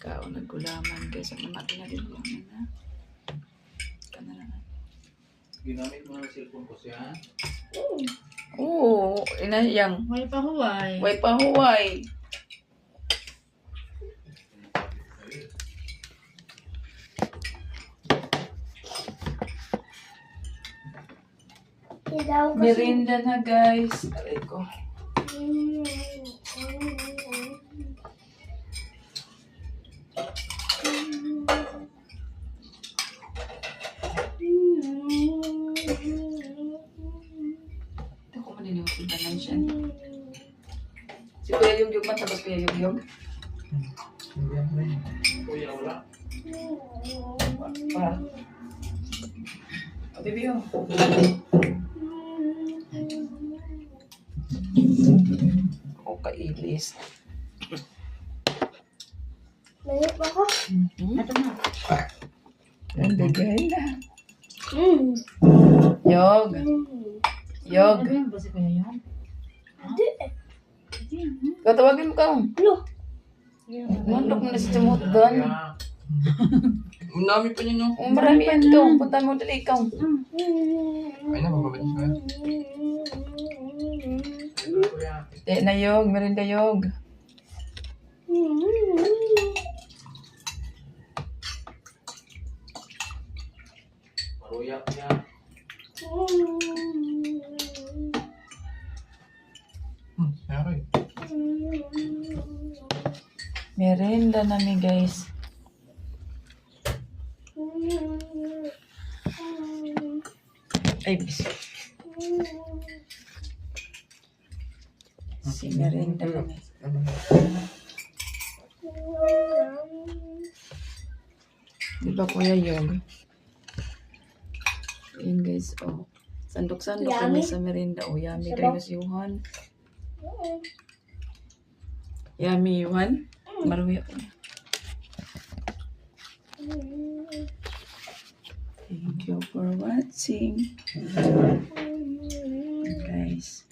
Kao nagulaman guys. Ang naman pinagulaman na. Ginamit mo na cellphone ko siya. Oo, inayang. Way pa huway. Way pa huway. Merinda na guys. Aray ko. Ito ko maniniwag tanan siya. Si Kuya Yung matapos Kuya Yung. Kuya, wala. Pa. O, baby yung. O, kailis. Mayroon ako. Ito na. Ang bigay na. Yog. Yog. Ano yung basi kaya yun? Hindi. Katawagin mo ka. Ano? Mandok mo na si Timot doon. Ang dami pa niyo, no? Oh, marami yan to. Punta mo dali ikaw. Ay na, mababalik ko yan. Kuya, Na Yog. Merinda Yog. maruya niya. Sorry. Merinda namin guys. Ay, bis. Si Merinda namin. Di ba Kuya Yog? Ayan guys, oh. Sandok-sandok kami sa merinda. Oh, yummy guys, Yuhan. Yummy, Yuhan. Maruya ko niya. Thank you for watching. Guys.